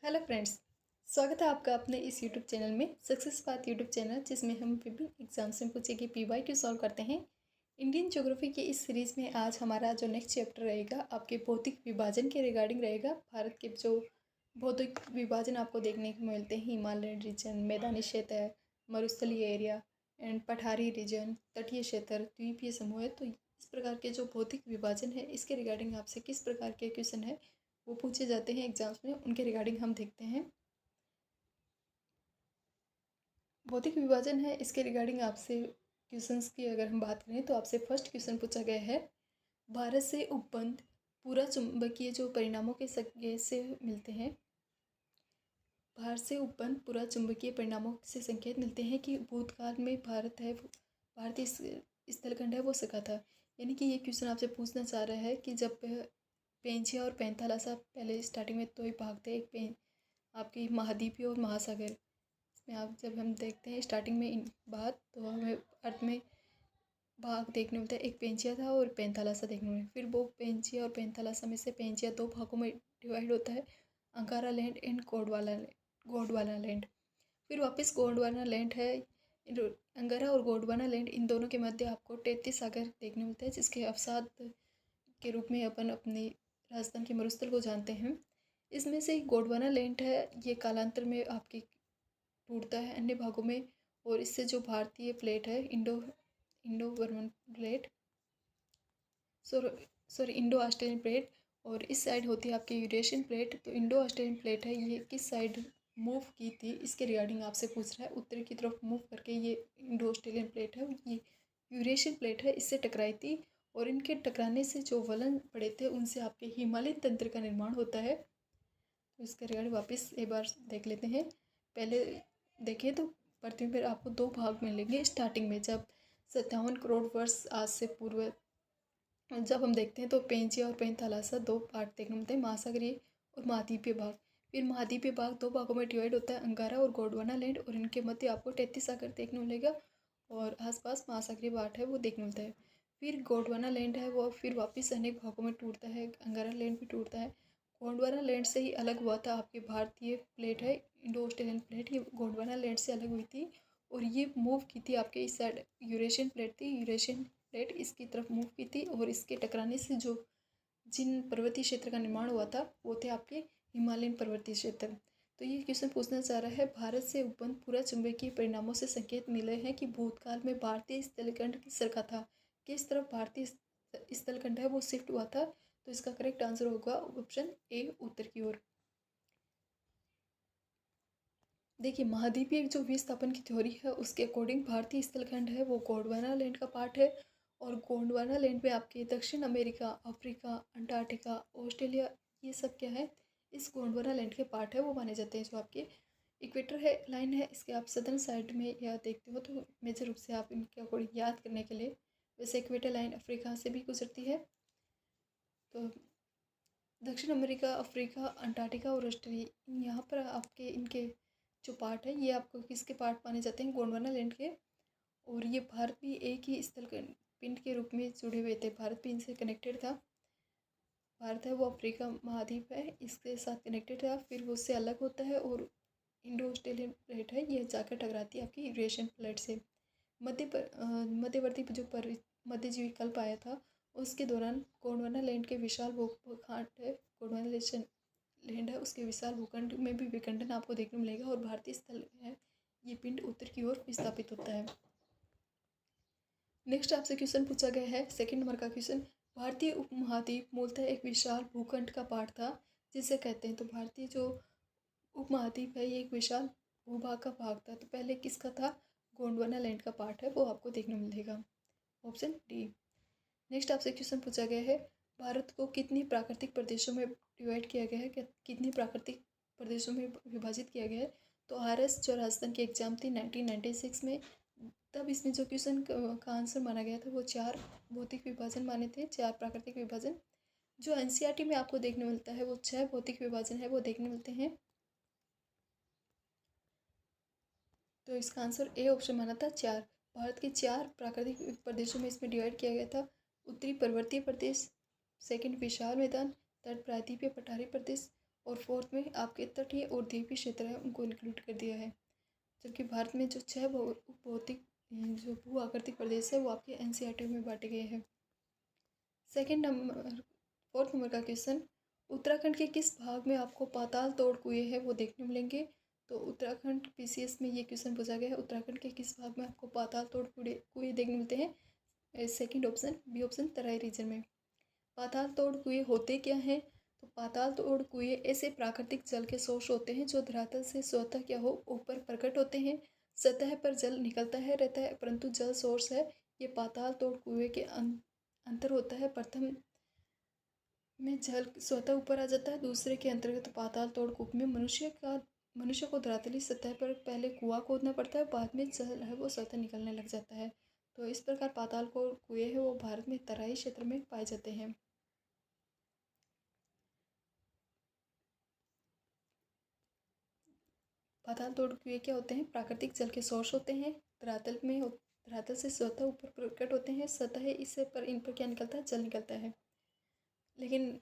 Hello friends. स्वागत है आपका अपने इस यूट्यूब चैनल में सक्सेस पाथ यूट्यूब चैनल, जिसमें हम विभिन्न एग्जाम्स में पूछे गए PYQ सॉल्व करते हैं। इंडियन ज्योग्राफी के इस सीरीज़ में आज हमारा जो नेक्स्ट चैप्टर रहेगा आपके भौतिक विभाजन के रिगार्डिंग रहेगा। भारत के जो भौतिक विभाजन आपको देखने को मिलते हैं, हिमालयन रीजन, मैदानी क्षेत्र, मरुस्थलीय एरिया एंड पठारी रीजन, तटीय क्षेत्र, द्वीपीय समूह है। तो इस प्रकार के जो भौतिक विभाजन है इसके रिगार्डिंग आपसे किस प्रकार के क्वेश्चन है वो पूछे जाते हैं एग्जाम्स में, उनके रिगार्डिंग हम देखते हैं। भौतिक विभाजन है, इसके रिगार्डिंग आपसे क्वेश्चंस की अगर हम बात करें तो आपसे फर्स्ट क्वेश्चन पूछा गया है, भारत से उत्पन्न पूरा चुंबकीय जो परिणामों के संकेत से मिलते हैं, भारत से उत्पन्न पूरा चुंबकीय परिणामों से संकेत मिलते हैं कि भूतकाल में भारत है भारतीय स्थलखंड है वो सका था। यानी कि ये क्वेश्चन आपसे पूछना चाह रहा है कि जब पेंचिया और पैंथालासा पहले स्टार्टिंग में दो ही भाग थे, एक आपकी महाद्वीपीय और महासागर। इसमें आप जब हम देखते हैं स्टार्टिंग में इन बात, तो हमें अर्थ में भाग देखने मिलता है, एक पेंचिया था और पैंथालासा देखने में। फिर वो पेंचिया और पैंथालासा में से पेंचिया दो भागों में डिवाइड होता है, Ankara land and Gondwana land. फिर वापस गोंडवाना लैंड है, अंगारा और गोंडवाना लैंड, इन दोनों के मध्य आपको 33 सागर देखने मिलता है, जिसके अवसाद के रूप में अपन अपनी राजस्थान के मरुस्थल को जानते हैं। इसमें से गोंडवाना लैंड है, ये कालांतर में आपकी टूटता है अन्य भागों में, और इससे जो भारतीय प्लेट है Indo Burman plate sorry Indo Australian plate, और इस साइड होती है आपकी यूरेशियन प्लेट। तो इंडो ऑस्ट्रेलियन प्लेट है, ये किस साइड मूव की थी इसके रिगार्डिंग आपसे पूछ रहा है। उत्तर की तरफ मूव करके ये इंडो ऑस्ट्रेलियन प्लेट है, ये यूरेशियन प्लेट है, इससे टकराई थी, और इनके टकराने से जो वलन पड़े थे उनसे आपके हिमालयन तंत्र का निर्माण होता है। तो इसके रिगार्डिंग वापस एक बार देख लेते हैं। पहले देखें तो पृथ्वी पर आपको दो भाग मिलेंगे स्टार्टिंग में, जब 57 करोड़ वर्ष आज से पूर्व जब हम देखते हैं तो पेंचिया और पैंथालासा दो पार्ट देखने मिलते हैं, महासागरीय और महाद्वीपीय भाग। फिर महाद्वीपीय भाग दो भागों में डिवाइड होता है, अंगारा और गोंडवाना लैंड, और इनके मध्य आपको 33 सागर देखने मिलेगा, और आसपास महासागरीय भाग है वो देखने मिलता है। फिर गोंडवाना लैंड है वो फिर वापस अनेक भागों में टूटता है, अंगारा लैंड भी टूटता है। गोंडवाना लैंड से ही अलग हुआ था आपकी भारतीय प्लेट है इंडो ऑस्ट्रेलियन प्लेट, ये गोंडवाना लैंड से अलग हुई थी, और ये मूव की थी आपके इस साइड यूरेशियन प्लेट थी, यूरेशियन प्लेट इसकी तरफ मूव की थी, और इसके टकराने से जो जिन पर्वतीय क्षेत्र का निर्माण हुआ था वो थे आपके हिमालयन पर्वतीय क्षेत्र। तो ये क्वेश्चन पूछना चाह रहा है, भारत से उत्पन्न पूरा चुंबकीय परिणामों से संकेत मिले हैं कि भूतकाल में भारतीय स्थलखंड की सरका था, किस तरफ भारतीय स्थलखंड है वो शिफ्ट हुआ था। तो इसका करेक्ट आंसर होगा ऑप्शन ए, उत्तर की ओर। देखिए, महाद्वीपीय जो विस्थापन की थ्योरी है उसके अकॉर्डिंग भारतीय स्थलखंड है वो गोंडवाना लैंड का पार्ट है, और गोंडवाना लैंड में आपके दक्षिण अमेरिका, अफ्रीका, अंटार्कटिका, ऑस्ट्रेलिया, ये सब क्या है इस गोंडवाना लैंड के पार्ट है वो माने जाते हैं। जो आपके इक्वेटर है लाइन है, इसके आप सदर्न साइड में या देखते हो तो मेजर रूप से आप इनके अकॉर्डिंग याद करने के लिए, वैसे इक्वेटर लाइन अफ्रीका से भी गुजरती है। तो दक्षिण अमेरिका, अफ्रीका, अंटार्कटिका और ऑस्ट्रेलिया, यहाँ पर आपके इनके जो पार्ट है ये आपको किसके पार्ट माने जाते हैं, गोंडवाना लैंड के। और ये भारत भी एक ही स्थल पिंड के रूप में जुड़े हुए थे, भारत भी इनसे कनेक्टेड था। भारत है वो अफ्रीका महाद्वीप है, इसके साथ कनेक्टेड था, फिर वो उससे अलग होता है, और इंडो ऑस्ट्रेलियन प्लेट है ये जाकर टकराती है आपकी यूरेशियन प्लेट से। मध्यवर्ती जो मध्यजीवी कल्प आया था उसके दौरान गोंडवाना लैंड के विशाल भूखंड है, गोंडवाना लैंड है उसके विशाल भूखंड में भी विखंडन आपको देखने मिलेगा, और भारतीय स्थल है ये पिंड उत्तर की ओर विस्थापित होता है। नेक्स्ट आपसे क्वेश्चन पूछा गया है, सेकंड नंबर का क्वेश्चन, भारतीय उपमहाद्वीप मूलतः एक विशाल भूखंड का पार्ट था जिसे कहते हैं। तो भारतीय जो उपमहाद्वीप है ये एक विशाल भूभाग का भाग था, तो पहले किसका था, गोंडवाना लैंड का पार्ट है वो आपको देखने मिलेगा, ऑप्शन डी। नेक्स्ट आपसे क्वेश्चन पूछा गया है, भारत को कितनी प्राकृतिक प्रदेशों में डिवाइड किया गया है, कितनी प्राकृतिक प्रदेशों में विभाजित किया गया है। तो RS जो राजस्थान की एग्जाम थी 1996 में, तब इसमें जो क्वेश्चन का आंसर माना गया था वो 4 भौतिक विभाजन माने थे, 4 प्राकृतिक विभाजन। जो NCERT में आपको देखने मिलता है वो 6 भौतिक विभाजन है वो देखने मिलते हैं। तो इसका आंसर ए ऑप्शन माना था 4। भारत के 4 प्राकृतिक प्रदेशों में इसमें डिवाइड किया गया था, उत्तरी पर्वतीय प्रदेश, सेकंड विशाल मैदान, थर्ड प्रायद्वीपीय पठारी प्रदेश, और फोर्थ में आपके तटीय और द्वीपीय क्षेत्र है उनको इंक्लूड कर दिया है। जबकि भारत में जो 6 भौतिक जो भू आकृतिक प्रदेश है वो आपके एनसीईआरटी में बांटे गए हैं। सेकंड नंबर, फोर्थ नंबर का क्वेश्चन, उत्तराखंड के किस भाग में आपको पाताल तोड़ कुएं है वो देखने मिलेंगे। तो उत्तराखंड पीसीएस में ये क्वेश्चन पूछा गया है, उत्तराखंड के किस भाग में आपको पाताल तोड़ कुएं देखने मिलते हैं। सेकंड ऑप्शन, बी ऑप्शन, तराई रीजन में। पाताल तोड़ कुएं होते क्या हैं। तो पाताल तोड़ कुएं ऐसे प्राकृतिक जल के सोर्स होते हैं जो धरातल से स्वतः क्या हो ऊपर प्रकट होते हैं। सतह पर जल निकलता है रहता है परंतु जल सोर्स है ये पाताल तोड़ कुएं के अंतर होता है। प्रथम में जल स्वतः ऊपर आ जाता है, दूसरे के अंतर्गत पाताल तोड़ कूप में मनुष्य को धरातली सतह पर पहले कुआं खोदना पड़ता है, बाद में जल है वो स्वतः निकलने लग जाता है। तो इस प्रकार पाताल तोड़ कुएं है वो भारत में तराई क्षेत्र में पाए जाते हैं। पाताल तोड़ कुएं क्या होते हैं, प्राकृतिक जल के सोर्स होते हैं, धरातल से स्वतः ऊपर प्रकट होते हैं। सतह इससे पर इन पर क्या निकलता है, जल निकलता है। लेकिन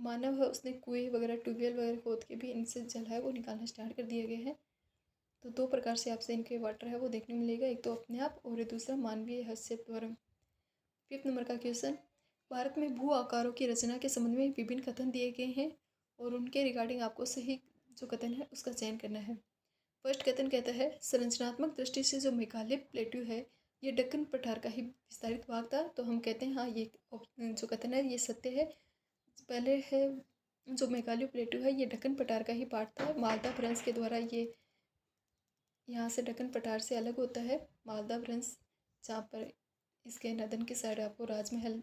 मानव है उसने कुएं वगैरह ट्यूबवेल वगैरह खोद के भी इनसे जल है वो निकालना स्टार्ट कर दिया गया है। तो 2 प्रकार से आपसे इनके वाटर है वो देखने मिलेगा, एक तो अपने आप और दूसरा मानवीय हस्तक्षेप द्वारा। फिफ्थ नंबर का क्वेश्चन, भारत में भू आकारों की रचना के संबंध में विभिन्न कथन दिए गए हैं और उनके रिगार्डिंग आपको सही जो कथन है उसका चयन करना है। फर्स्ट कथन कहता है, संरचनात्मक दृष्टि से जो मेघालय प्लेट्यू है ये दक्कन पठार का ही विस्तारित भाग था। तो हम कहते हैं हाँ, ये जो कथन है ये सत्य है। पहले है जो मेघालय प्लेट्यू है ये दक्कन पठार का ही पार्ट था। मालदा भ्रंश के द्वारा ये यहाँ से दक्कन पठार से अलग होता है। मालदा भ्रंश जहाँ पर इसके नदन के साइड आपको राजमहल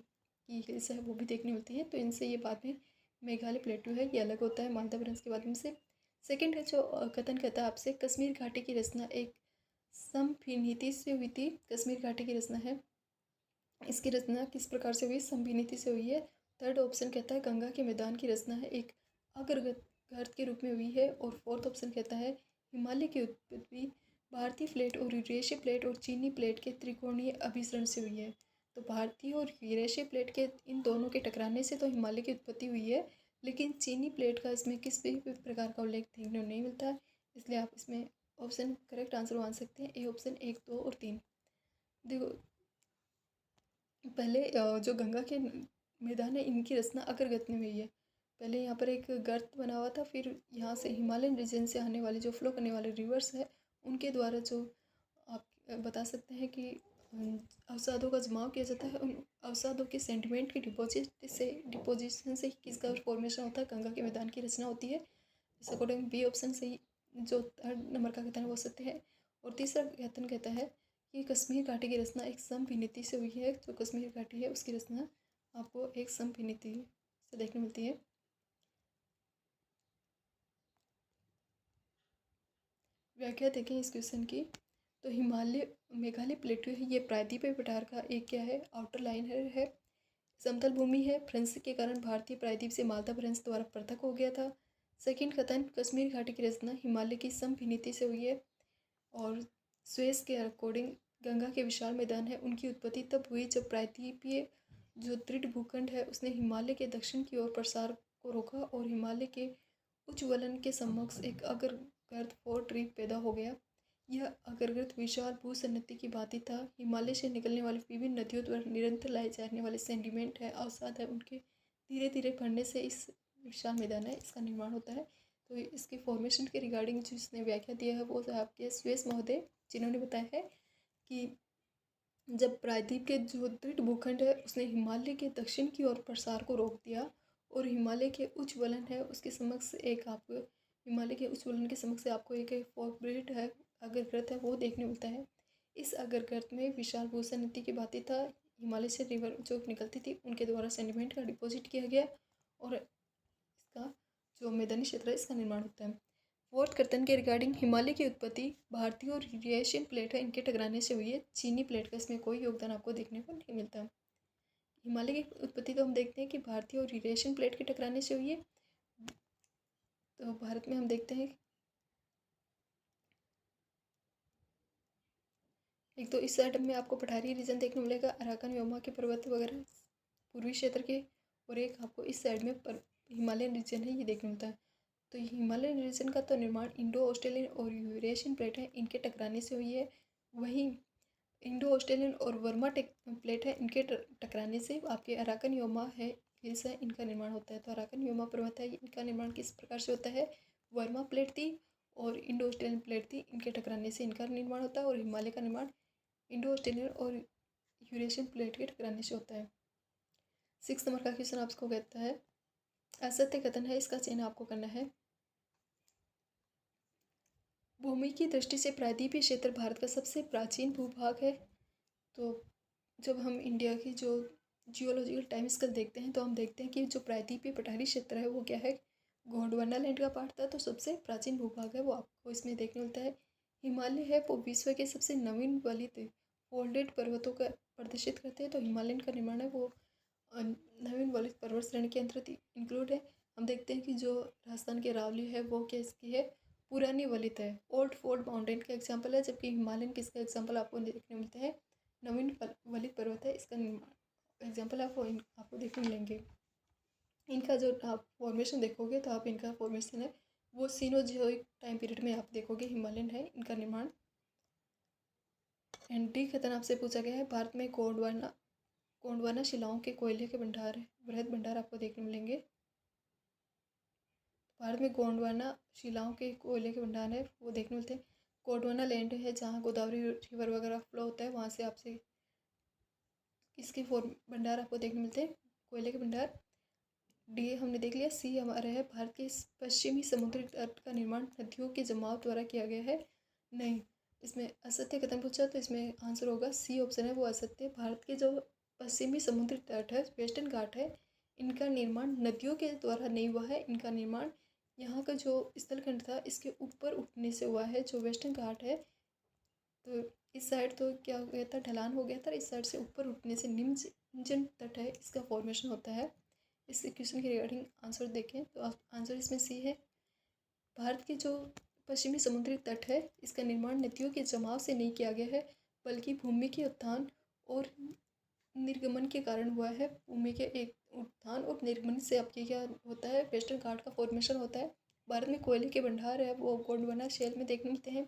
की हिल्स है वो भी देखने मिलती है, तो इनसे ये बाद में मेघालय प्लेट्यू है ये अलग होता है मालदा भ्रंश के बाद में से। सेकंड है जो कथन कहता है आपसे, कश्मीर घाटी की रचना एक समविनीति से हुई थी। कश्मीर घाटी की रचना है, इसकी रचना किस प्रकार से हुई, समविनीति से हुई है। थर्ड ऑप्शन कहता है गंगा के मैदान की रचना है एक अग्रगर्त के रूप में हुई है। और फोर्थ ऑप्शन कहता है हिमालय की उत्पत्ति भारतीय प्लेट और यूरेशियन प्लेट और चीनी प्लेट के त्रिकोणीय अभिसरण से हुई है। तो भारतीय और यूरेशियन प्लेट के इन दोनों के टकराने से तो हिमालय की उत्पत्ति हुई है, लेकिन चीनी प्लेट का इसमें किस भी प्रकार का उल्लेख देखने को नहीं मिलता है। इसलिए आप इसमें ऑप्शन करेक्ट आंसर मान सकते हैं ए ऑप्शन 1, 2 और 3। देखो पहले जो गंगा के मैदान है इनकी रचना अग्रगत में हुई है। पहले यहाँ पर एक गर्त बना हुआ था, फिर यहाँ से हिमालयन रीजन से आने वाले जो फ्लो करने वाले रिवर्स है उनके द्वारा जो आप बता सकते हैं कि अवसादों का जमाव किया जाता है। उन अवसादों के सेंटिमेंट के डिपोजिशन से किसका फॉर्मेशन होता है, गंगा के मैदान की रचना होती है। इस अकॉर्डिंग बी ऑप्शन से जो थर्ड नंबर का कथन है वो सत्य है। और तीसरा कथन कहता है कि कश्मीर घाटी की रचना एक समविनीति से हुई है। जो कश्मीर घाटी है उसकी रचना आपको एक समविनीति से देखने मिलती है। व्याख्या देखें इस क्वेश्चन की, तो मेघालय प्लेट्यू है ये प्रायद्वीपीय पठार का एक क्या है, आउटर लाइन है, समतल भूमि है। भ्रंश के कारण भारतीय प्रायद्वीप से मालदा भ्रंश द्वारा पृथक हो गया था। सेकंड कथन, कश्मीर घाटी की रचना हिमालय की समविनीति से हुई है। और स्वेस के अकॉर्डिंग गंगा के विशाल मैदान है उनकी उत्पत्ति तब हुई जब प्रायद्वीपीय जो दृढ़ भूखंड है उसने हिमालय के दक्षिण की ओर प्रसार को रोका और हिमालय के उच्च वलन के समक्ष एक अग्रगर्त फोर्ट रीफ पैदा हो गया। यह अग्रगर्त विशाल भूसन्नति की भांति था। हिमालय से निकलने वाली विभिन्न नदियों द्वारा निरंतर लाए जाने वाले सेंडिमेंट है, अवसाद है, उनके धीरे धीरे बढ़ने से इस विशाल मैदान है इसका निर्माण होता है। तो इसकी फॉर्मेशन के रिगार्डिंग जिसने व्याख्या दिया है वो आपके स्वेस महोदय, जिन्होंने बताया है कि जब प्रायद्वीप के जो दृढ़ भूखंड है उसने हिमालय के दक्षिण की ओर प्रसार को रोक दिया और हिमालय के उच्च वलन है उसके समक्ष एक आपको हिमालय के उच्च वलन के समक्ष आपको एक फॉर्ब्रेड है अग्रगर्त है वो देखने मिलता है। इस अग्रगर्त में विशाल भूसन्नति की भांति था। हिमालय से रिवर जो निकलती थी उनके द्वारा सेडिमेंट का डिपॉजिट किया गया और इसका जो मैदानी क्षेत्र है इसका निर्माण होता है। फोर्थ कथन के रिगार्डिंग हिमालय की उत्पत्ति भारतीय और यूरेशियन प्लेट है इनके टकराने से हुई है। चीनी प्लेट का इसमें कोई योगदान आपको देखने को नहीं मिलता। हिमालय की उत्पत्ति तो हम देखते हैं कि भारतीय और यूरेशियन प्लेट के टकराने से हुई है। तो भारत में हम देखते हैं एक तो इस साइड में आपको पठारी रीजन देखने मिलेगा, अराकान व्योमा के पर्वत वगैरह पूर्वी क्षेत्र के, और एक आपको इस साइड में हिमालयन रीजन है ये देखने मिलता है। तो हिमालयन रीजन का तो निर्माण इंडो ऑस्ट्रेलियन और यूरेशियन प्लेट है, इनके टकराने से हुई है। वहीं इंडो ऑस्ट्रेलियन और वर्मा प्लेट है, इनके टकराने से आपके अराकन योमा है, हिल्स है, इनका निर्माण होता है। तो अराकन योमा पर्वत है, इनका निर्माण किस प्रकार से होता है? वर्मा प्लेट थी और इंडो ऑस्ट्रेलियन प्लेट थी, इनके टकराने से इनका निर्माण होता है। और हिमालय का निर्माण इंडो ऑस्ट्रेलियन और यूरेशियन प्लेट के टकराने से होता है। 6 नंबर का क्वेश्चन आपको कहता है, असत्य कथन है, इसका चयन आपको करना है। भूमि की दृष्टि से प्रायद्वीपीय क्षेत्र भारत का सबसे प्राचीन भूभाग है। तो जब हम इंडिया की जो जियोलॉजिकल टाइम स्केल देखते हैं तो हम देखते हैं कि जो प्रायद्वीपीय पठारी क्षेत्र है वो क्या है? गोंडवाना लैंड का पार्ट था, तो सबसे प्राचीन भूभाग है वो आपको इसमें देखने मिलता है। हिमालय है वो विश्व के सबसे नवीन वलित फोल्डेड पर्वतों का प्रदर्शित करते हैं। तो हिमालयन का निर्माण है वो नवीन वलित पर्वत श्रेणी के अंतर्गत इंक्लूड है। हम देखते हैं कि जो राजस्थान की अरावली है वो किसकी है? पुरानी वलित है, ओल्ड फोल्ड माउंटेन का एग्जाम्पल है। जबकि हिमालयन किसका एग्जाम्पल आपको देखने मिलते हैं? नवीन वलित पर्वत है, इसका एग्जाम्पल आपको देखने मिलेंगे। इनका जो आप फॉर्मेशन देखोगे तो आप इनका फॉर्मेशन है वो सीनोजियोइक टाइम पीरियड में आप देखोगे हिमालयन है इनका निर्माण। एंड डी कथन आपसे पूछा गया है, भारत में गोंडवाना शिलाओं के कोयले के भंडार है, बृहद भंडार आपको देखने मिलेंगे। भारत में गोंडवाना शिलाओं के कोयले के भंडार है वो देखने मिलते हैं। गोंडवाना लैंड है जहाँ गोदावरी रिवर वगैरह फ्लो होता है, वहाँ से आपसे इसके भंडार आपको देखने मिलते हैं, कोयले के भंडार। डी हमने देख लिया। सी हमारा है, भारत के पश्चिमी समुद्री तट का निर्माण नदियों के जमाव द्वारा किया गया है। नहीं, इसमें असत्य कथन पूछा तो इसमें आंसर होगा सी ऑप्शन है वो असत्य। भारत के जो पश्चिमी समुद्री तट है, वेस्टर्न घाट है, इनका निर्माण नदियों के द्वारा नहीं हुआ है। इनका निर्माण यहाँ का जो स्थलखंड था इसके ऊपर उठने से हुआ है। जो वेस्टर्न घाट है तो इस साइड तो क्या हो गया था, ढलान हो गया था, इस साइड से ऊपर उठने से निम्न तट है, इसका फॉर्मेशन होता है। इस क्वेश्चन के रिगार्डिंग आंसर देखें तो आंसर इसमें सी है। भारत के जो पश्चिमी समुद्री तट है इसका निर्माण नदियों के जमाव से नहीं किया गया है, बल्कि भूमि के उत्थान और निर्गमन के कारण हुआ है। भूमि के एक उत्थान और निर्गमन से आपके क्या होता है? वेस्टर्न घाट का फॉर्मेशन होता है। भारत में कोयले के भंडार है वो गोंडवाना शेल में देखने मिलते हैं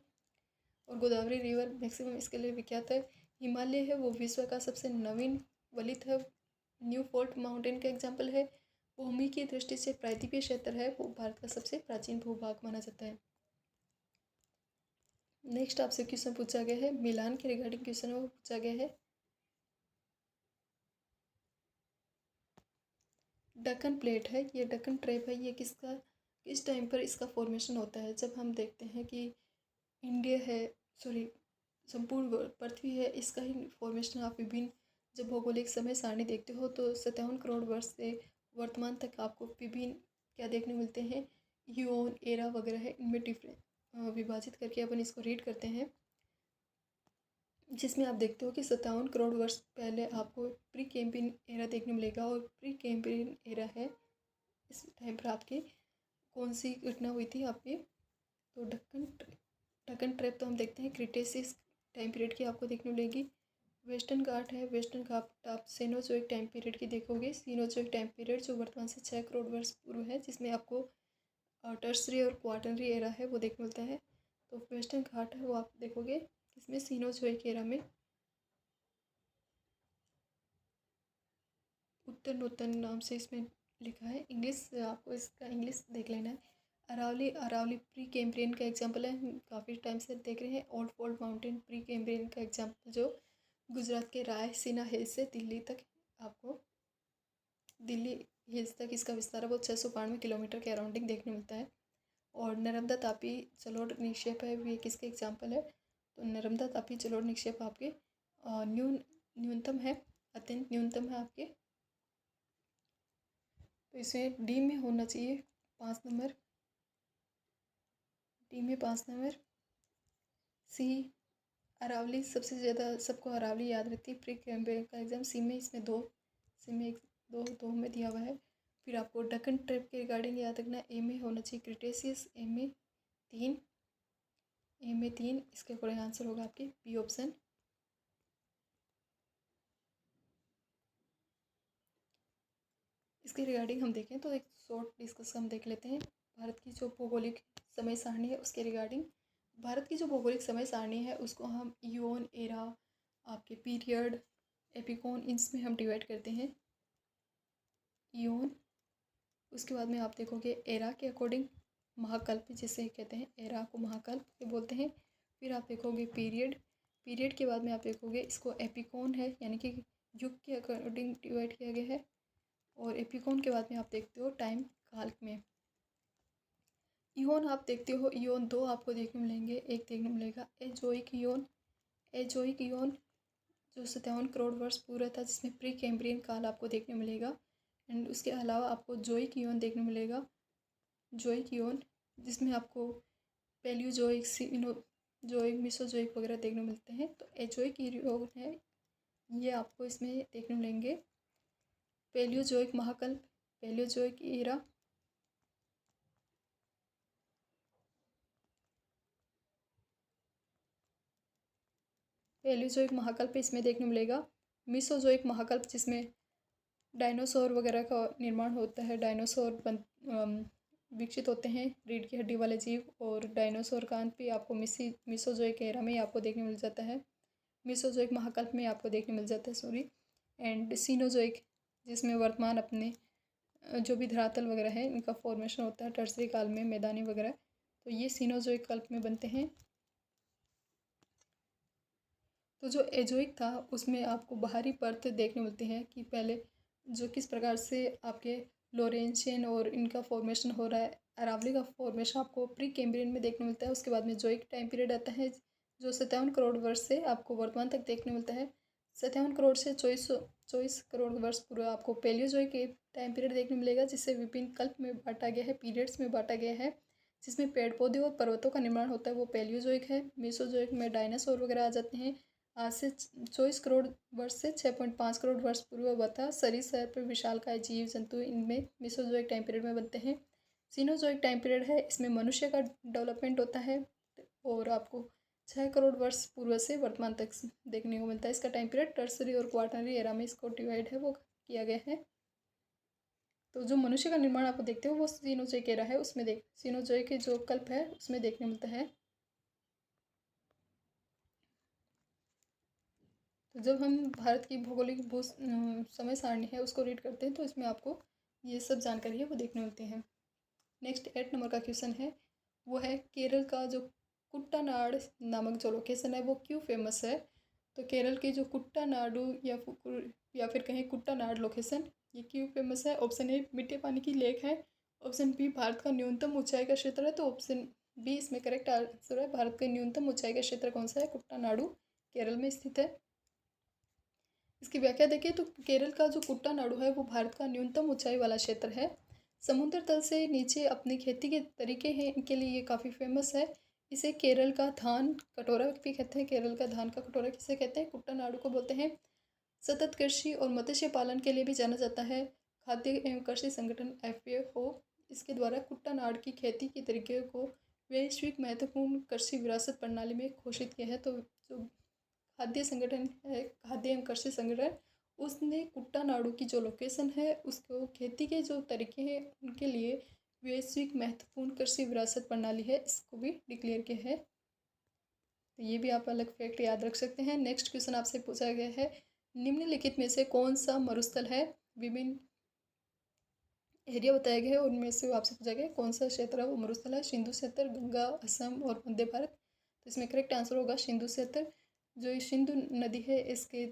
और गोदावरी रिवर मैक्सिमम इसके लिए विख्यात है। हिमालय है वो विश्व का सबसे नवीन वलित है, न्यू फोल्ट माउंटेन का एग्जाम्पल है। भूमि की दृष्टि से प्रायद्वीपीय क्षेत्र है वो भारत का सबसे प्राचीन भूभाग माना जाता है। नेक्स्ट आपसे क्वेश्चन पूछा गया है, मिलान के रिगार्डिंग क्वेश्चन है वो पूछा गया है। डक्कन प्लेट है, ये डक्कन ट्रैप है, ये किस टाइम पर इसका फॉर्मेशन होता है? जब हम देखते हैं कि इंडिया है, सॉरी संपूर्ण पृथ्वी है, इसका ही फॉर्मेशन आप विभिन्न जब भौगोलिक समय सारणी देखते हो तो 57 करोड़ वर्ष से वर्तमान तक आपको विभिन्न क्या देखने मिलते हैं? यूओन एरा वगैरह है, इनमें डिफरेंट विभाजित करके अपन इसको रीड करते हैं, जिसमें आप देखते हो कि 57 करोड़ वर्ष पहले आपको प्री कैम्ब्रियन एरा देखने मिलेगा। और प्री कैम्ब्रियन एरा है, इस टाइम पर आपकी कौन सी घटना हुई थी आपकी? तो डक्कन ट्रैप तो हम देखते हैं क्रिटेशियस टाइम पीरियड की आपको देखने मिलेगी। वेस्टर्न घाट है, वेस्टर्न घाट आप सीनोजोइक टाइम पीरियड की देखोगे। सीनोजोइक टाइम पीरियड जो वर्तमान से 6 करोड़ वर्ष पूर्व है, जिसमें आपको टर्सरी और क्वार्टनरी एरा है वो देखने मिलता है। तो वेस्टर्न घाट है वो आप देखोगे इसमें सीनोजोइक एरा में। उत्तर नूतन नाम से इसमें लिखा है। इंग्लिश आपको इसका इंग्लिश देख लेना है। अरावली प्री कैम्ब्रियन का एग्जाम्पल है, हम काफ़ी टाइम से देख रहे हैं। Old fold mountain pre Cambrian का एग्जाम्पल जो गुजरात के रायसीना हिल्स से दिल्ली तक आपको दिल्ली हिल्स तक इसका विस्तार है वो 692 किलोमीटर के अराउंडिंग देखने मिलता है। और नर्मदा तापी जलोढ़ निक्षेप है, ये किसके एग्जाम्पल है? तो नर्मदा तापी जलोढ़ निक्षेप आपके न्यूनतम है, अत्यंत न्यूनतम है आपके। तो इसमें डी में होना चाहिए 5 नंबर, डी में 5 नंबर। सी अरावली सबसे ज़्यादा सबको अरावली याद रहती है, प्री कैम्ब्रियन का एग्जाम। सी में इसमें दो, सी में दो में दिया हुआ है। फिर आपको डक्कन ट्रैप के रिगार्डिंग याद रखना, ए में होना चाहिए क्रिटेशियस, ए में 3, ए में 3, इसके अकॉर्डिंग आंसर होगा आपके बी ऑप्शन। इसके रिगार्डिंग हम देखें तो एक शॉर्ट डिस्कस हम देख लेते हैं। भारत की जो भौगोलिक समय सारणी है उसके रिगार्डिंग। भारत की जो भौगोलिक समय सारणी है उसको हम ईओन, एरा, आपके पीरियड, एपिकोन, इसमें हम डिवाइड करते हैं। ईओन, उसके बाद में आप देखोगे एरा के अकॉर्डिंग महाकल्प जिसे कहते हैं, एरा को महाकल्प के बोलते हैं। फिर आप देखोगे पीरियड, पीरियड के बाद में आप देखोगे इसको एपिकोन है, यानी कि युग के अकॉर्डिंग डिवाइड किया गया है। और एपिकोन के बाद में आप देखते हो टाइम काल में। इयोन आप देखते हो, इयोन दो आपको देखने मिलेंगे। एक देखने मिलेगा एजोइक इयोन, एजोइक इयोन जो 57 करोड़ वर्ष पूरा था, जिसमें प्री कैम्ब्रियन काल आपको देखने मिलेगा। एंड उसके अलावा आपको जोइक इयोन देखने मिलेगा, जोइक इयोन जिसमें आपको पैलियोजोइक, जोइक, मिसोजोइक वगैरह देखने मिलते हैं। तो एजोइक इयोन है, ये आपको इसमें देखने मिलेंगे। पैलियोजोइक महाकल्प, पैलियोजोइक एरा, पैलियोजोइक महाकल्प इसमें देखने मिलेगा। मिसोजोइक महाकल्प जिसमें डायनासोर वगैरह का निर्माण होता है, डायनासोर विकसित होते हैं, रीढ़ की हड्डी वाले जीव। और डायनासोर का अंत भी आपको मिसोजोइक एरा में आपको देखने मिल जाता है, मिसोजोइक महाकल्प में आपको देखने मिल जाता है, सॉरी। एंड सीनोजोइक जिसमें वर्तमान अपने जो भी धरातल वगैरह है इनका फॉर्मेशन होता है टर्सरी काल में, मैदानी वगैरह, तो ये सीनोजोइक कल्प में बनते हैं। तो जो एजोइक था उसमें आपको बाहरी परत देखने मिलते हैं कि पहले जो किस प्रकार से आपके लोरेंशियन और इनका फॉर्मेशन हो रहा है। अरावली का फॉर्मेशन आपको प्री कैम्ब्रियन में देखने मिलता है। उसके बाद में जोइक टाइम पीरियड आता है जो 57 करोड़ वर्ष से आपको वर्तमान तक देखने मिलता है। 57 करोड़ से 24 करोड़ वर्ष पूरा आपको पैलियोजोइक टाइम पीरियड देखने मिलेगा, जिसे विभिन्न कल्प में बांटा गया है, पीरियड्स में बांटा गया है, जिसमें पेड़ पौधे और पर्वतों का निर्माण होता है, वो पैलियोजोइक है। मेसोजोइक में डायनासोर वगैरह आ जाते हैं। आज से 24 करोड़ वर्ष से 6.5 करोड़ वर्ष पूर्व हुआ था। सरीसृप, विशालकाय जीव जंतु इनमें मेसोजोइक टाइम पीरियड में बनते हैं। सीनोजोइक टाइम पीरियड है, इसमें मनुष्य का डेवलपमेंट होता है और आपको 6 करोड़ वर्ष पूर्व से वर्तमान तक देखने को मिलता है। इसका टाइम पीरियड टर्सरी और क्वार्टरनरी एरा में इसको डिवाइड है वो किया गया है। तो जो मनुष्य का निर्माण आपको देखते हो वो सीनोजोइक एरा है, उसमें सीनोजोइक के जो कल्प है उसमें देखने मिलता है। तो जब हम भारत की भौगोलिक समय सारणी है उसको रीड करते हैं तो इसमें आपको ये सब जानकारी है वो देखने मिलती है। नेक्स्ट 8 नंबर का क्वेश्चन है, वो है केरल का जो कुट्टानाड नामक जो लोकेशन है वो क्यों फेमस है। तो केरल की जो कुट्टानाडु या फिर कहें कुट्टानाड लोकेशन, ये क्यों फेमस है। ऑप्शन ए मीठे पानी की लेक है, ऑप्शन बी भारत का न्यूनतम ऊंचाई का क्षेत्र है, तो ऑप्शन बी इसमें करेक्ट आंसर है। भारत का न्यूनतम ऊंचाई का क्षेत्र कौन सा है, कुट्टानाडु केरल में स्थित है। इसकी व्याख्या देखिए तो केरल का जो कुट्टानाडु है वो भारत का न्यूनतम ऊंचाई वाला क्षेत्र है। समुद्र तल से नीचे अपनी खेती के तरीके हैं, इनके लिए ये काफ़ी फेमस है। इसे केरल का धान कटोरा भी कहते हैं। केरल का धान का कटोरा किसे कहते हैं, कुट्टानाडु को बोलते हैं। सतत कृषि और मत्स्य पालन के लिए भी जाना जाता है। खाद्य एवं कृषि संगठन FAO इसके द्वारा कुट्टानाड की खेती के तरीके को वैश्विक महत्वपूर्ण कृषि विरासत प्रणाली में घोषित किया है। तो जो खाद्य संगठन है, खाद्य एवं कृषि संगठन, उसने कुट्टानाडु की जो लोकेशन है उसको खेती के जो तरीके हैं उनके लिए वैश्विक महत्वपूर्ण कृषि विरासत प्रणाली है, इसको भी डिक्लेयर किया है। तो ये भी आप अलग फैक्ट याद रख सकते हैं। नेक्स्ट क्वेश्चन आपसे पूछा गया है, निम्नलिखित में से कौन सा मरुस्थल है। विभिन्न एरिया बताया गया है और उनमें से आपसे पूछा गया कौन सा क्षेत्र है वो मरुस्थल है। सिंधु क्षेत्र, गंगा, असम और मध्य भारत। तो इसमें करेक्ट आंसर होगा सिंधु क्षेत्र। जो ये सिंधु नदी है इसके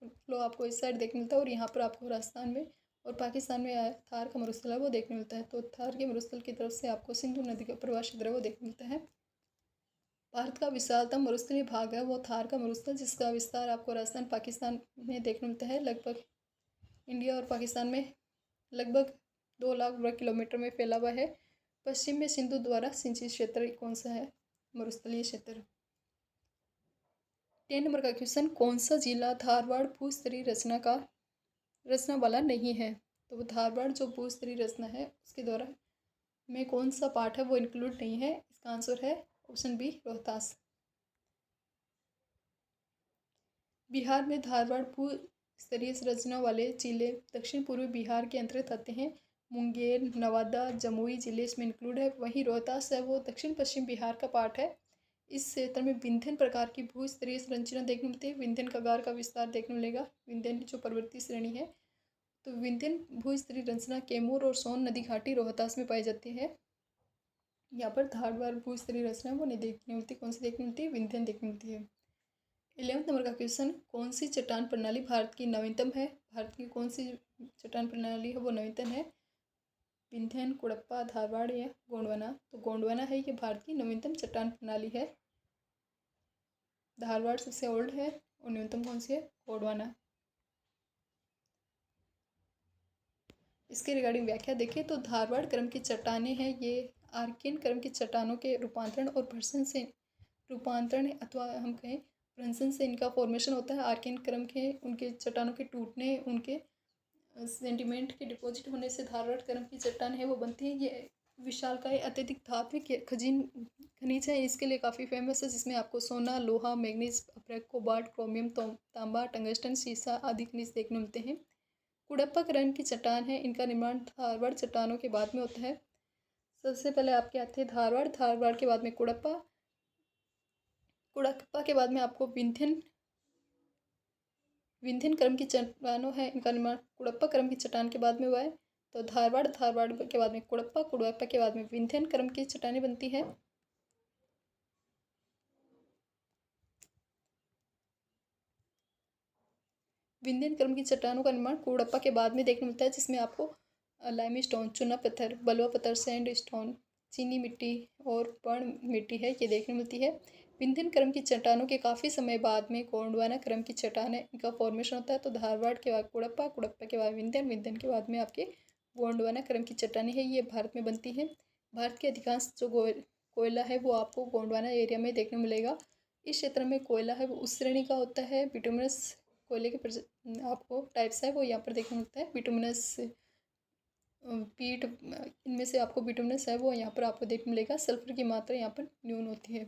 फ्लो आपको इस साइड देखने मिलता है और यहाँ पर आपको राजस्थान में और पाकिस्तान में थार का मरुस्थल है वो देखने मिलता है। तो थार के मरुस्थल की तरफ से आपको सिंधु नदी का प्रवाह क्षेत्र है वो देखने मिलता है। भारत का विशालतम मरुस्थलीय भाग है वो थार का मरुस्थल, जिसका विस्तार आपको राजस्थान पाकिस्तान में देखने मिलता है। लगभग इंडिया और पाकिस्तान में लगभग 2 लाख वर्ग किलोमीटर में फैला हुआ है। पश्चिम में सिंधु द्वारा सिंचित क्षेत्र कौन सा है, मरुस्थलीय क्षेत्र। 10 नंबर का क्वेश्चन, कौन सा जिला धारवाड़ भूस्तरीय रचना वाला नहीं है। तो वो धारवाड़ जो भूस्तरीय रचना है उसके द्वारा में कौन सा पार्ट है वो इंक्लूड नहीं है। इसका आंसर है ऑप्शन बी, रोहतास। बिहार में धारवाड़ भूस्तरीय रचना वाले जिले दक्षिण पूर्वी बिहार के अंतर्गत आते हैं। मुंगेर, नवादा, जमुई ज़िले इसमें इंक्लूड है। वहीं रोहतास है वो दक्षिण पश्चिम बिहार का पार्ट है। इस क्षेत्र में विंध्यन प्रकार की भूस्तरीय संरचना देखने मिलती है। विंध्यन कगार का विस्तार देखने मिलेगा। विंध्यन जो पर्वतीय श्रेणी है, तो विंध्यन भूस्तरीय संरचना कैमूर और सोन नदी घाटी रोहतास में पाई जाती है। यहाँ पर धारवाड़ भूस्तरीय रचना वो नहीं देखने मिलती। कौन सी देखने मिलती है? विंध्यन देखने मिलती है। 11वें नंबर का क्वेश्चन, कौन सी चट्टान प्रणाली भारत की नवीनतम है? भारत की कौन सी चट्टान प्रणाली है वो नवीनतम है? विंध्यन, कुड़प्पा, धारवाड़ या गोंडवाना? तो गोंडवाना है ये भारत की नवीनतम चट्टान प्रणाली है। धारवाड़ सबसे ओल्ड है और न्यूनतम कौन सी है? गोंडवाना। इसके रिगार्डिंग व्याख्या देखें तो धारवाड़ क्रम की चट्टानें हैं ये आर्कियन क्रम की चट्टानों के रूपांतरण और भ्रंशन से रूपांतरण अथवा हम कहें भ्रंशन से इनका फॉर्मेशन होता है। आर्कियन क्रम के उनके चट्टानों के टूटने, उनके सेंटिमेंट के डिपॉजिट होने से धारवाड़ क्रम की चट्टान है वो बनती है। ये विशालकाय अत्यधिक धात्विक खनिज है, इसके लिए काफ़ी फेमस है, जिसमें आपको सोना, लोहा, मैग्नीज, अप्रैक, कोबाल्ट, क्रोमियम, तांबा, टंगस्टन, सीसा आदि खनिज देखने मिलते हैं। कुड़प्पा क्रम की चट्टान है, इनका निर्माण धारवाड़ चट्टानों के बाद में होता है। सबसे पहले आपके आते हैं धारवाड़, धारवाड़ के बाद में कुड़प्पा, कुड़प्पा के बाद में आपको विंध्यन क्रम की चट्टानों है, इनका निर्माण कुड़प्पा क्रम की चट्टान के बाद में हुआ है। तो धारवाड़, धारवाड़ के बाद में कुड़प्पा, कुड़प्पा के बाद में विंध्यन क्रम की चट्टानें बनती है। विंध्यन क्रम की चट्टानों का निर्माण कुड़प्पा के बाद में देखने मिलता है, जिसमें आपको लाइमस्टोन, चूना पत्थर, बलुआ पत्थर, सैंड स्टोन, चीनी मिट्टी और पर्ण मिट्टी है ये देखने मिलती है। विंध्यन क्रम की चट्टानों के काफ़ी समय बाद में गोंडवाना क्रम की चट्टान है, इनका फॉर्मेशन होता है। तो धारवाड़ के बाद कुड़प्पा, कुड़प्पा के बाद विंध्यन, विंध्यन के बाद में आपके गोंडवाना क्रम की चट्टानें है ये भारत में बनती है। भारत के अधिकांश जो कोयला है वो आपको गोंडवाना एरिया में देखने मिलेगा। इस क्षेत्र में कोयला है वो उस श्रेणी का होता है। बिटुमिनस कोयले के आपको टाइप्स है वो यहाँ पर देखने मिलता है। बिटुमिनस पीट, इनमें से आपको बिटुमिनस है वो यहाँ पर आपको देखने मिलेगा। सल्फर की मात्रा यहाँ पर न्यून होती है।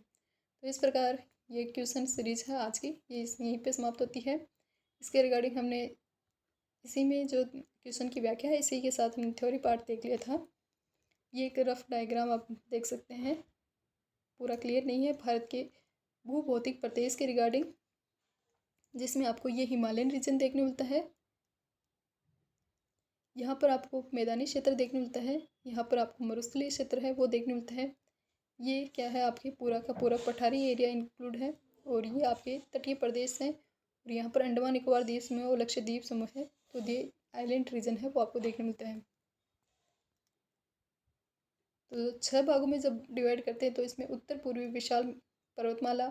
तो इस प्रकार ये क्वेश्चन सीरीज है आज की, ये यहीं पे समाप्त होती है। इसके रिगार्डिंग हमने इसी में जो क्वेश्चन की व्याख्या है इसी के साथ हमने थ्योरी पार्ट देख लिया था। ये एक रफ डायग्राम आप देख सकते हैं, पूरा क्लियर नहीं है, भारत के भूभौतिक प्रदेश के रिगार्डिंग, जिसमें आपको ये हिमालयन रीजन देखने मिलता है। यहाँ पर आपको मैदानी क्षेत्र देखने मिलता है। यहाँ पर आपको मरुस्थलीय क्षेत्र है वो देखने मिलता है। ये क्या है, आपके पूरा का पूरा पठारी एरिया इंक्लूड है। और ये आपके तटीय प्रदेश हैं। और यहाँ पर अंडमान निकोबार द्वीप समूह और लक्षद्वीप समूह है। तो ये आइलैंड रीजन है वो आपको देखने मिलता है। तो 6 भागों में जब डिवाइड करते हैं तो इसमें उत्तर पूर्वी विशाल पर्वतमाला,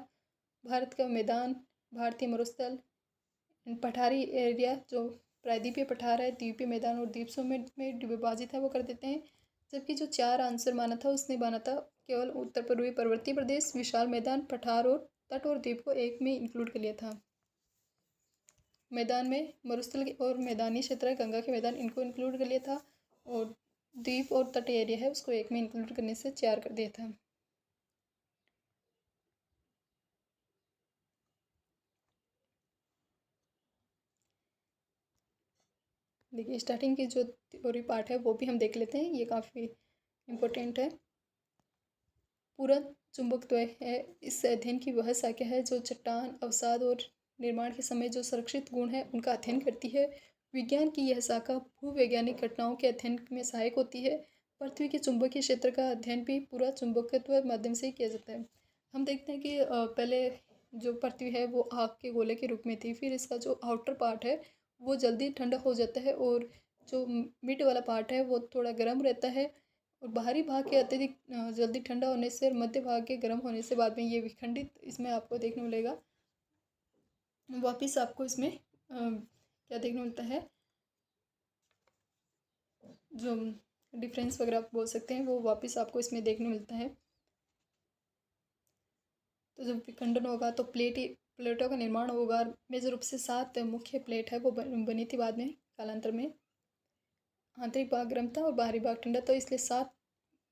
भारत का मैदान, भारतीय मरुस्थल, पठारी एरिया जो प्रायद्वीपीय पठार है, द्वीपीय मैदान और द्वीप समूह में विभाजित है वो कर देते हैं। जबकि जो 4 आंसर माना था उसने माना था केवल उत्तर पूर्वी पर्वतीय प्रदेश, विशाल मैदान, पठार और तट और द्वीप को एक में इंक्लूड कर लिया था। मैदान में मरुस्थल और मैदानी क्षेत्र है, गंगा के मैदान, इनको इंक्लूड कर लिया था। और द्वीप और तट एरिया है उसको एक में इंक्लूड करने से 4 कर दिया था। देखिए स्टार्टिंग की जो थ्योरी पार्ट है वो भी हम देख लेते हैं, ये काफ़ी इम्पोर्टेंट है। पूरा चुंबकत्व है इस अध्ययन की वह शाखा है जो चट्टान, अवसाद और निर्माण के समय जो संरक्षित गुण है उनका अध्ययन करती है। विज्ञान की यह शाखा भूवैज्ञानिक घटनाओं के अध्ययन में सहायक होती है। पृथ्वी के चुंबकीय क्षेत्र का अध्ययन भी पूरा चुंबकत्व माध्यम से ही किया जाता है। हम देखते हैं कि पहले जो पृथ्वी है वो आग के गोले के रूप में थी, फिर इसका जो आउटर पार्ट है वो जल्दी ठंडा हो जाता है और जो मिड वाला पार्ट है वो थोड़ा गर्म रहता है। और बाहरी भाग के अत्यधिक जल्दी ठंडा होने से और मध्य भाग के गर्म होने से बाद में ये विखंडित इसमें आपको देखने मिलेगा। वापिस आपको इसमें क्या देखने मिलता है, जो डिफरेंस वगैरह आप बोल सकते हैं वो वापस आपको इसमें देखने मिलता है। तो जब विखंडन होगा तो प्लेटों का निर्माण होगा। मेजर रूप से 7 मुख्य प्लेट है वो बनी थी बाद में कालांतर में। आंतरिक भाग गर्म था और बाहरी भाग ठंडा, तो इसलिए 7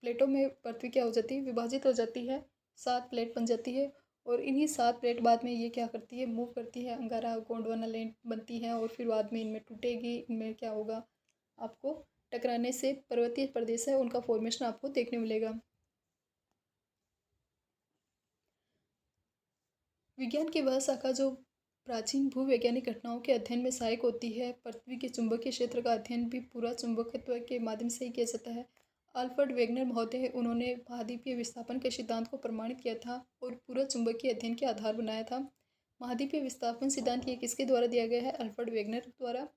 प्लेटों में पृथ्वी क्या हो जाती है, विभाजित हो जाती है, 7 प्लेट बन जाती है। और इन्हीं 7 प्लेट बाद में ये क्या करती है, मूव करती है, अंगारा गोंडवाना लैंड बनती है और फिर बाद में इनमें टूटेगी। इनमें क्या होगा, आपको टकराने से पर्वतीय प्रदेश है उनका फॉर्मेशन आपको देखने मिलेगा। विज्ञान की वह शाखा जो प्राचीन भूवैज्ञानिक घटनाओं के अध्ययन में सहायक होती है। पृथ्वी के चुंबकीय क्षेत्र का अध्ययन भी पूरा चुंबकत्व के माध्यम से ही किया जाता है। अल्फ्रेड वेगनर महोदय उन्होंने महाद्वीपीय विस्थापन के सिद्धांत को प्रमाणित किया था और पूरा चुंबकीय अध्ययन के आधार बनाया था। महाद्वीपीय विस्थापन सिद्धांत ये किसके द्वारा दिया गया है? अल्फ्रेड वेगनर द्वारा।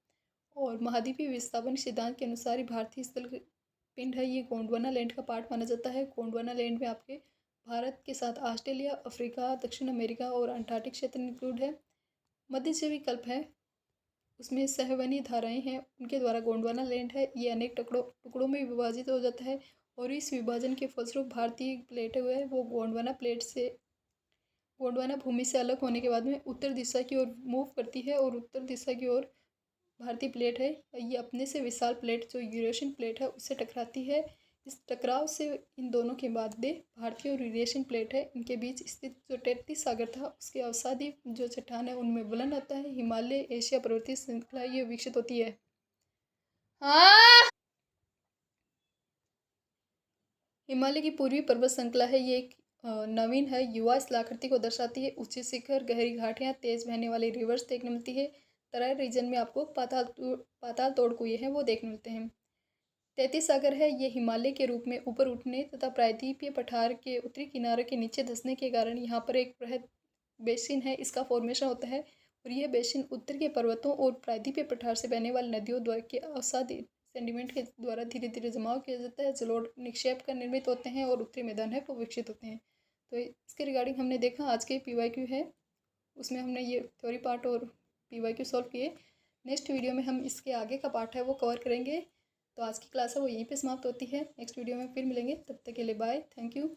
और महाद्वीपीय विस्थापन सिद्धांत के अनुसार भारतीय स्थल पिंड है ये गोंडवाना लैंड का पार्ट माना जाता है। गोंडवाना लैंड में आपके भारत के साथ ऑस्ट्रेलिया, अफ्रीका, दक्षिण अमेरिका और अंटार्कटिक क्षेत्र इंक्लूड है। मध्य जो विकल्प है उसमें सहवनी धाराएं हैं, उनके द्वारा गोंडवाना लैंड है ये अनेक टुकड़ों में विभाजित हो जाता है और इस विभाजन के फलस्वरूप भारतीय प्लेट है वो गोंडवाना भूमि से अलग होने के बाद में उत्तर दिशा की ओर मूव करती है और उत्तर दिशा की ओर भारतीय प्लेट है ये अपने से विशाल प्लेट जो यूरेशियन प्लेट है उससे टकराती है। इस टकराव से इन दोनों के बाद में भारतीय और यूरेशियन प्लेट है इनके बीच स्थित जो 33 सागर था उसके अवसादी जो चट्टान है उनमें विलयन आता है। हिमालय एशिया पर्वतीय श्रृंखला ये विकसित होती है। हाँ, हिमालय की पूर्वी पर्वत श्रृंखला है ये एक नवीन है, युवा स्थलाकृति को दर्शाती है। ऊंचे शिखर, गहरी घाटियाँ, तेज बहने वाली रिवर्स देखने मिलती है। तराई रीजन में आपको पाताल तोड़ कुएं हैं वो देखने मिलते हैं। 33 सागर है ये हिमालय के रूप में ऊपर उठने तथा प्रायद्वीपीय पठार के उत्तरी किनारे के नीचे धंसने के कारण यहाँ पर एक बृहद बेसिन है इसका फॉर्मेशन होता है और यह बेसिन उत्तर के पर्वतों और प्रायद्वीपीय पठार से बहने वाली नदियों द्वारा के अवसादी सेंडिमेंट के द्वारा धीरे धीरे जमाव किया जाता है। जलोढ़ निक्षेप कर निर्मित होते हैं और उत्तरी मैदान है वो विकसित होते हैं। तो इसके रिगार्डिंग हमने देखा आज के PYQ है उसमें हमने ये थ्योरी पार्ट और PYQ सॉल्व किए। नेक्स्ट वीडियो में हम इसके आगे का पार्ट है वो कवर करेंगे। तो आज की क्लास है वो यहीं पे समाप्त होती है। नेक्स्ट वीडियो में फिर मिलेंगे, तब तक के लिए बाय, थैंक यू।